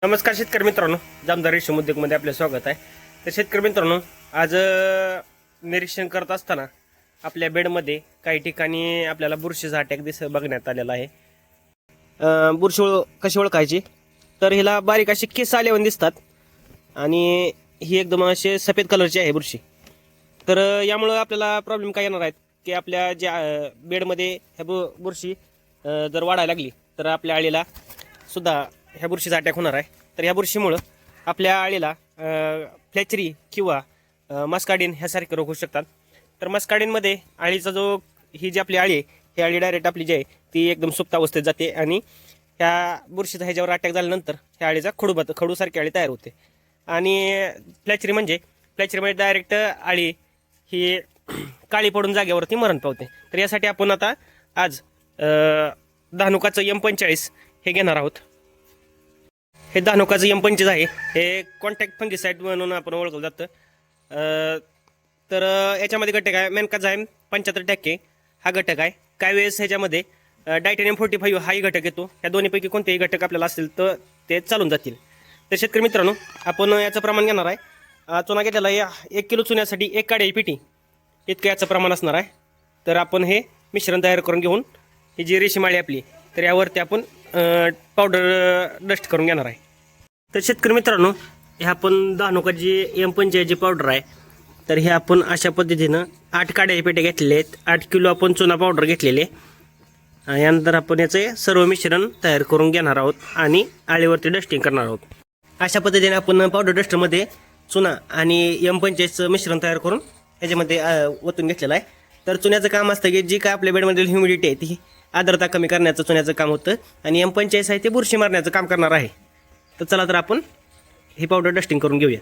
नमस्कार शेतकरी मित्रांनो, जामदार रेशीम उद्योगमध्ये आपले स्वागत आहे. तर शेतकरी मित्रांनो, आज निरीक्षण करत असताना आपल्या बेडमध्ये काही ठिकाणी आपल्याला बुरशीचा अटॅक बघण्यात आलेला आहे. बुरशी कशी ओळखायची? तर हिला बारीक असे केस आल्यावर दिसतात आणि ही एकदम असे सफेद कलरची आहे बुरशी. तर यामुळं आपल्याला प्रॉब्लेम काय येणार आहेत की आपल्या ज्या बेडमध्ये ह्या बुरशी जर वाढायला लागली तर आपल्या आळीला सुद्धा ह्या बुरशीचा अटॅक होणार आहे. तर ह्या बुरशीमुळं आपल्या आळीला फ्लॅचरी किंवा मस्कार्डिन ह्यासारखे रोग होऊ शकतात. तर मस्कार्डिनमध्ये आळीचा ही जी आपली आळी आहे, ही आळी डायरेक्ट आपली जी आहे ती एकदम सुप्त अवस्थेत जाते आणि ह्या बुरशीचा ह्याच्यावर अटॅक झाल्यानंतर ह्या आळीचा खडूसारखी आळी तयार होते. आणि फ्लॅचरीमध्ये डायरेक्ट आळी ही काळी पडून जागेवरती मरण पावते. तर यासाठी आपण आता आज धानुकाचं M45 हे घेणार आहोत. हे धानुकाचं M45 आहे, हे कॉन्टॅक्ट फंगिसाइड म्हणून आपण ओळखलं जातं. तर याच्यामध्ये घटक आहे मेनकाझाईम 75% हा घटक आहे. काही वेळेस ह्याच्यामध्ये डायटेनियम 45 हाही घटक येतो. या दोन्हीपैकी कोणतेही घटक आपल्याला असतील तर ते चालून जातील. तर शेतकरी मित्रांनो, आपण याचं प्रमाण घेणार आहे. चुना घेतलेला आहे 1 किलो चुन्यासाठी 1 काड्याची पिठी इतकं याचं प्रमाण असणार आहे. तर आपण हे मिश्रण तयार करून घेऊन ही जी रेशीम आळी आपली, तर यावरती आपण पावडर डस्ट करून घेणार आहे. तर शेतकरी मित्रांनो, ह्या आपण धानुकाची M45 पावडर आहे. तर हे आपण अशा पद्धतीनं 8 काड्याचे पेटे घेतलेले आहेत. 8 किलो आपण चुना पावडर घेतलेले. यानंतर आपण याचे सर्व मिश्रण तयार करून घेणार आहोत आणि आळीवरती डस्टिंग करणार आहोत. अशा पद्धतीने आपण पावडर डस्टरमध्ये चुना आणि M45चं मिश्रण तयार करून ह्याच्यामध्ये ओतून घेतलेलं आहे. तर चुन्याचं काम असतं की जी काय आपल्या बेडमधील ह्युमिडिटी आहे ती आर्द्रता कमी करण्याचं चुन्याचं काम होतं आणि M45 आहे ते बुरशी मारण्याचं काम करणार आहे. तर चला तर आपण ही पावडर डस्टिंग करून घेऊया.